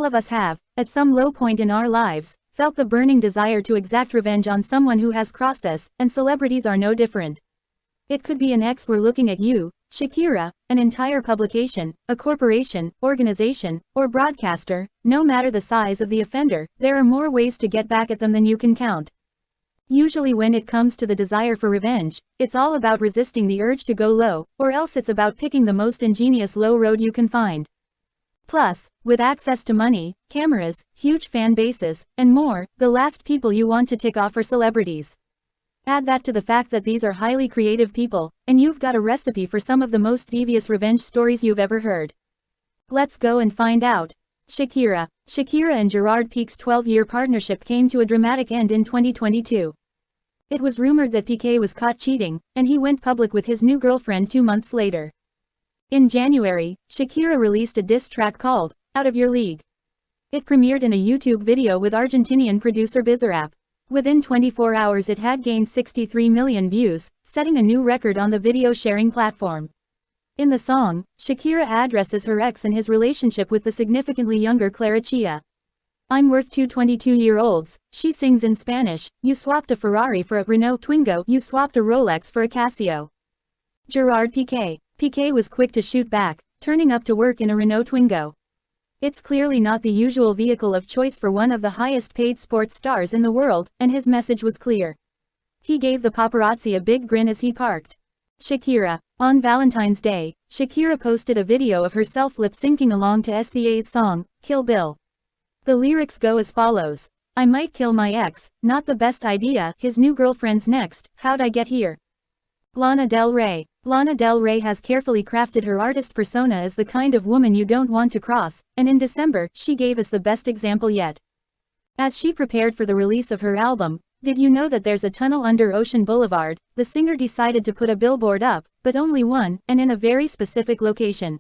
of us have, at some low point in our lives, felt the burning desire to exact revenge on someone who has crossed us, and celebrities are no different. It could be an ex we're looking at you, SHAKIRA, an entire publication, a corporation, organization, or broadcaster. No matter the size of the offender, there are more ways to get back at them than you can count. Usually when it comes to the desire for revenge, it's all about resisting the urge to go low, or else it's about picking the most ingenious low road you can find. Plus, with access to money, cameras, huge fan bases, and more, the last people you want to tick off are celebrities. Add that to the fact that these are highly creative people, and you've got a recipe for some of the most devious revenge stories you've ever heard. Let's go and find out. SHAKIRA. SHAKIRA and GERARD Pique's 12-year partnership came to a dramatic end in 2022. It was rumored that Pique was caught cheating, and he went public with his new girlfriend 2 months later. In January, SHAKIRA released a diss track called, Out of Your League. It premiered in a YouTube video with Argentinian producer Bizarrap. Within 24 hours it had gained 63 million views, setting a new record on the video sharing platform. In the song, SHAKIRA addresses her ex and his relationship with the significantly younger Clara Chia. I'm worth 2 22-year-olds, she sings in Spanish, you swapped a Ferrari for a Renault Twingo, you swapped a Rolex for a Casio. GERARD Pique. Pique was quick to shoot back, turning up to work in a Renault Twingo. It's clearly not the usual vehicle of choice for one of the highest paid sports stars in the world, and his message was clear. He gave the paparazzi a big grin as he parked. SHAKIRA. On Valentine's Day, SHAKIRA posted a video of herself lip-syncing along to SCA's song, Kill Bill. The lyrics go as follows. I might kill my ex, not the best idea, his new girlfriend's next, how'd I get here? Lana Del Rey. Lana Del Rey has carefully crafted her artist persona as the kind of woman you don't want to cross, and in December, she gave us the best example yet. As she prepared for the release of her album, Did You Know That There's a Tunnel Under Ocean Boulevard, the singer decided to put a billboard up, but only one, and in a very specific location.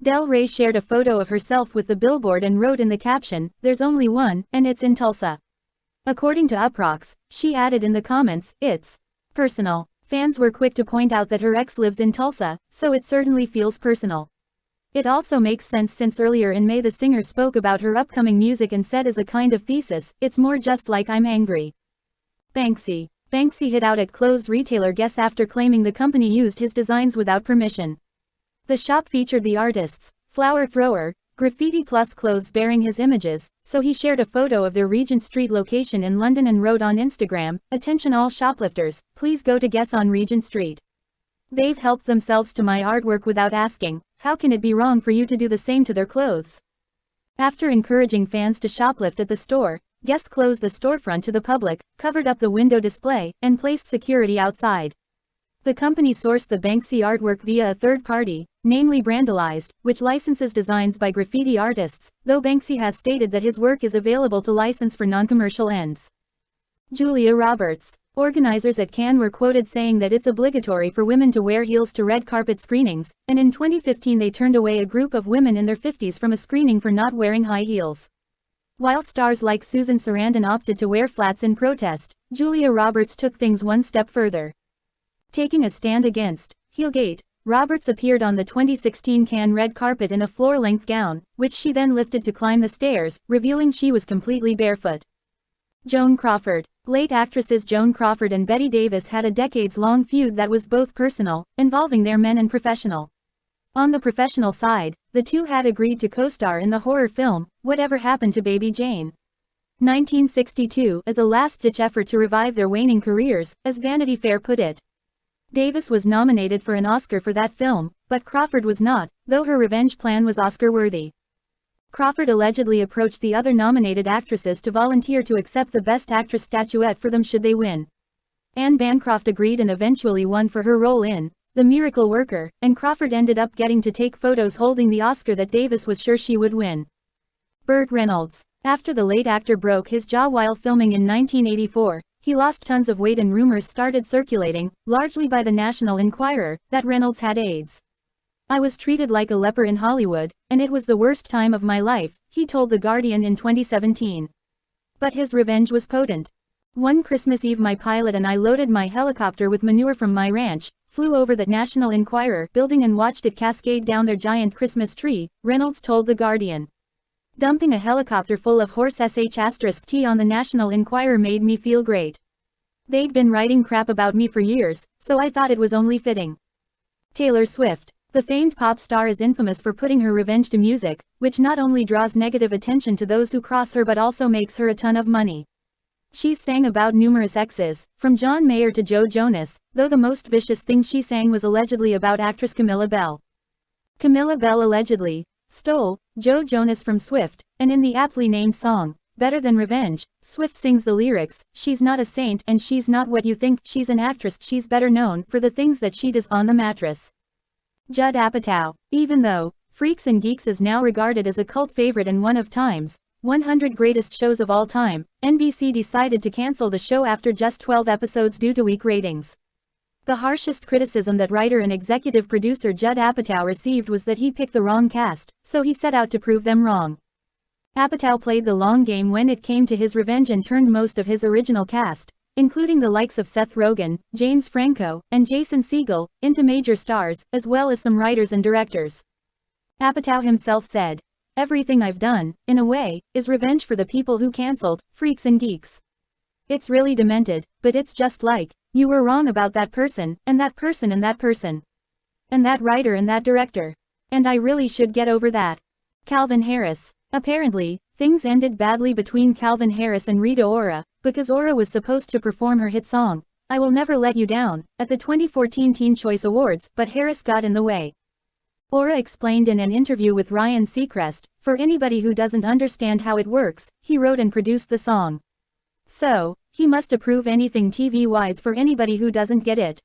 Del Rey shared a photo of herself with the billboard and wrote in the caption, There's only one, and it's in Tulsa. According to Uproxx, she added in the comments, It's personal. Fans were quick to point out that her ex lives in Tulsa, so it certainly feels personal. It also makes sense since earlier in May the singer spoke about her upcoming music and said as a kind of thesis, it's more just like I'm angry. BANKSY. BANKSY hit out at clothes retailer Guess after claiming the company used his designs without permission. The shop featured the artist's flower thrower, graffiti plus clothes bearing his images, so he shared a photo of their Regent Street location in London and wrote on Instagram, Attention all shoplifters, please go to Guess on Regent Street. They've helped themselves to my artwork without asking, how can it be wrong for you to do the same to their clothes? After encouraging fans to shoplift at the store, Guess closed the storefront to the public, covered up the window display, and placed security outside. The company sourced the BANKSY artwork via a third party, namely Brandalized, which licenses designs by graffiti artists, though BANKSY has stated that his work is available to license for non-commercial ends. Julia Roberts. Organizers at Cannes were quoted saying that it's obligatory for women to wear heels to red carpet screenings, and in 2015 they turned away a group of women in their 50s from a screening for not wearing high heels. While stars like Susan Sarandon opted to wear flats in protest, Julia Roberts took things one step further. Taking a stand against Heelgate, Roberts appeared on the 2016 Cannes red carpet in a floor-length gown, which she then lifted to climb the stairs, revealing she was completely barefoot. Joan Crawford. Late actresses Joan Crawford and Bette Davis had a decades-long feud that was both personal, involving their men, and professional. On the professional side, the two had agreed to co-star in the horror film, Whatever Happened to Baby Jane? 1962, as a last-ditch effort to revive their waning careers, as Vanity Fair put it. Davis was nominated for an Oscar for that film, but Crawford was not, though her revenge plan was Oscar-worthy. Crawford allegedly approached the other nominated actresses to volunteer to accept the Best Actress statuette for them should they win. Anne Bancroft agreed and eventually won for her role in The Miracle Worker, and Crawford ended up getting to take photos holding the Oscar that Davis was sure she would win. Burt Reynolds. After the late actor broke his jaw while filming in 1984, he lost tons of weight and rumors started circulating, largely by the National Enquirer, that Reynolds had AIDS. I was treated like a leper in Hollywood, and it was the worst time of my life, he told The Guardian in 2017. But his revenge was potent. One Christmas Eve my pilot and I loaded my helicopter with manure from my ranch, flew over the National Enquirer building and watched it cascade down their giant Christmas tree, Reynolds told The Guardian. Dumping a helicopter full of horse sh*t on the National Enquirer made me feel great. They'd been writing crap about me for years, so I thought it was only fitting. Taylor Swift. The famed pop star is infamous for putting her revenge to music, which not only draws negative attention to those who cross her but also makes her a ton of money. She's sang about numerous exes, from John Mayer to Joe Jonas, though the most vicious thing she sang was allegedly about actress Camilla Bell. Camilla Bell allegedly stole Joe Jonas from Swift, and in the aptly named song, Better Than Revenge, Swift sings the lyrics, "She's not a saint and she's not what you think, she's an actress, she's better known for the things that she does on the mattress." Judd Apatow. Even though Freaks and Geeks is now regarded as a cult favorite and one of Time's 100 greatest shows of all time, NBC decided to cancel the show after just 12 episodes due to weak ratings. The harshest criticism that writer and executive producer Judd Apatow received was that he picked the wrong cast, so he set out to prove them wrong. Apatow played the long game when it came to his revenge and turned most of his original cast, including the likes of Seth Rogen, James Franco, and Jason Segel, into major stars, as well as some writers and directors. Apatow himself said, "Everything I've done, in a way, is revenge for the people who cancelled Freaks and Geeks. It's really demented, but it's just like, you were wrong about that person, and that person and that person. And that writer and that director. And I really should get over that." Calvin Harris. Apparently, things ended badly between Calvin Harris and Rita Ora, because Ora was supposed to perform her hit song, "I Will Never Let You Down," at the 2014 Teen Choice Awards, but Harris got in the way. Ora explained in an interview with Ryan Seacrest, "For anybody who doesn't understand how it works, he wrote and produced the song. So, he must approve anything TV-wise for anybody who doesn't get it.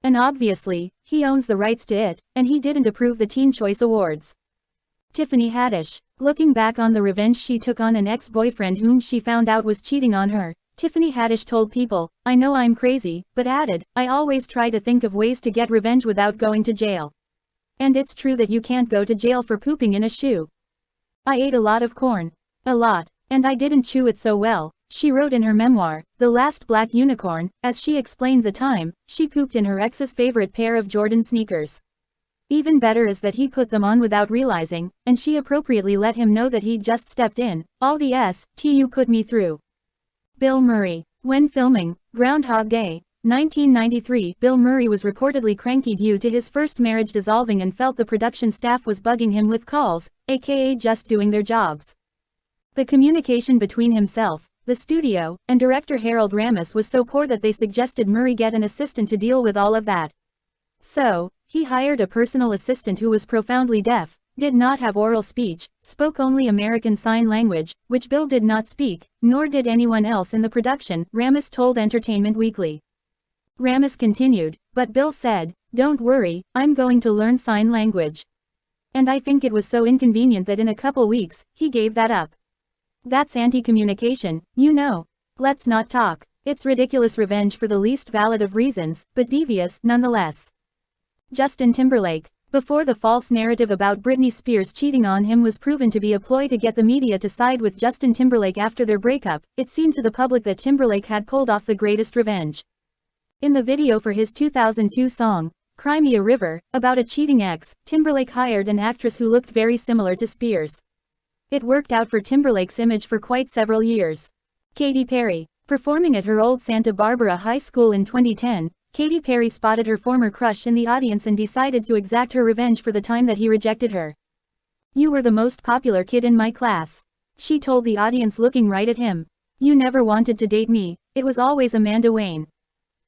And obviously, he owns the rights to it, and he didn't approve the Teen Choice Awards." Tiffany Haddish. Looking back on the revenge she took on an ex-boyfriend whom she found out was cheating on her, Tiffany Haddish told People, "I know I'm crazy," but added, "I always try to think of ways to get revenge without going to jail. And it's true that you can't go to jail for pooping in a shoe. I ate a lot of corn. A lot. And I didn't chew it so well," she wrote in her memoir, The Last Black Unicorn, as she explained the time she pooped in her ex's favorite pair of Jordan sneakers. Even better is that he put them on without realizing, and she appropriately let him know that he'd just stepped in, "All the you put me through." Bill Murray. When filming Groundhog Day, 1993, Bill Murray was reportedly cranky due to his first marriage dissolving and felt the production staff was bugging him with calls, aka just doing their jobs. The communication between himself, the studio, and director Harold Ramis was so poor that they suggested Murray get an assistant to deal with all of that. So, he hired a personal assistant who was profoundly deaf, did not have oral speech, spoke only American Sign Language, which Bill did not speak, nor did anyone else in the production, Ramis told Entertainment Weekly. Ramis continued, "But Bill said, 'Don't worry, I'm going to learn sign language.' And I think it was so inconvenient that in a couple weeks, he gave that up. That's anti-communication, you know. Let's not talk. It's ridiculous revenge for the least valid of reasons, but devious, nonetheless." Justin Timberlake. Before the false narrative about Britney Spears cheating on him was proven to be a ploy to get the media to side with Justin Timberlake after their breakup, it seemed to the public that Timberlake had pulled off the greatest revenge. In the video for his 2002 song, Cry Me a River, about a cheating ex, Timberlake hired an actress who looked very similar to Spears. It worked out for Timberlake's image for quite several years. Katy Perry. Performing at her old Santa Barbara High School in 2010, Katy Perry spotted her former crush in the audience and decided to exact her revenge for the time that he rejected her. "You were the most popular kid in my class," she told the audience looking right at him. "You never wanted to date me, it was always Amanda Wayne.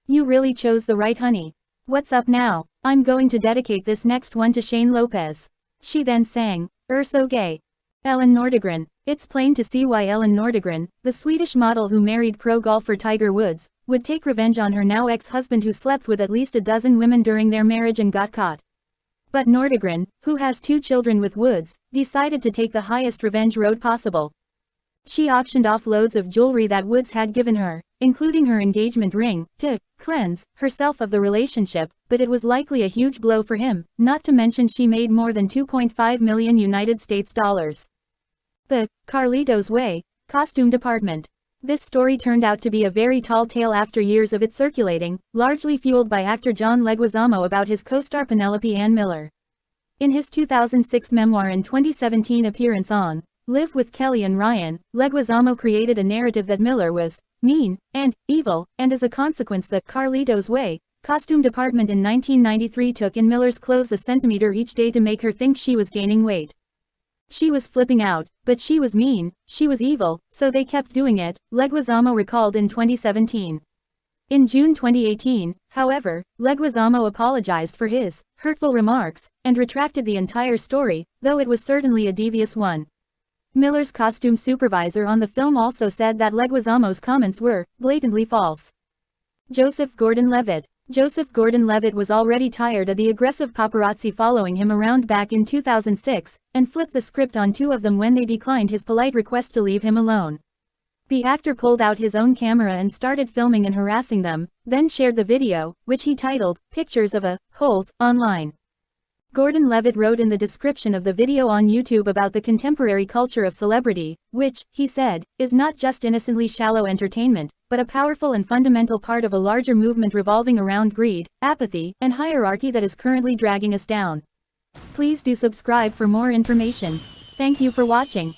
You really chose the right honey. What's up now? I'm going to dedicate this next one to Shane Lopez." She then sang, So Gay." ELIN Nordegren. It's plain to see why ELIN Nordegren, the Swedish model who married pro golfer Tiger Woods, would take revenge on her now ex-husband who slept with at least a dozen women during their marriage and got caught. But Nordegren, who has 2 children with Woods, decided to take the highest revenge road possible. She auctioned off loads of jewelry that Woods had given her, including her engagement ring, to cleanse herself of the relationship, but it was likely a huge blow for him, not to mention she made more than $2.5 million United States dollars. The CARLITO'S way costume department. This story turned out to be a very tall tale after years of it circulating, largely fueled by actor John Leguizamo about his co-star Penelope Ann Miller. In his 2006 memoir and 2017 appearance on Live with Kelly and Ryan, Leguizamo created a narrative that Miller was mean and evil, and as a consequence the CARLITO'S way costume department in 1993 took in Miller's clothes a centimeter each day to make her think she was gaining weight. She was flipping out, but she was mean, she was evil, so they kept doing it, Leguizamo recalled in 2017. In June 2018, however, Leguizamo apologized for his hurtful remarks and retracted the entire story, though it was certainly a devious one. Miller's costume supervisor on the film also said that Leguizamo's comments were blatantly false. Joseph Gordon-Levitt. Joseph Gordon-Levitt was already tired of the aggressive paparazzi following him around back in 2006, and flipped the script on two of them when they declined his polite request to leave him alone. The actor pulled out his own camera and started filming and harassing them, then shared the video, which he titled, "Pictures of a Holes," online. Gordon-Levitt wrote in the description of the video on YouTube about the contemporary culture of celebrity, which, he said, is not just innocently shallow entertainment, but a powerful and fundamental part of a larger movement revolving around greed, apathy, and hierarchy that is currently dragging us down. Please do subscribe for more information. Thank you for watching.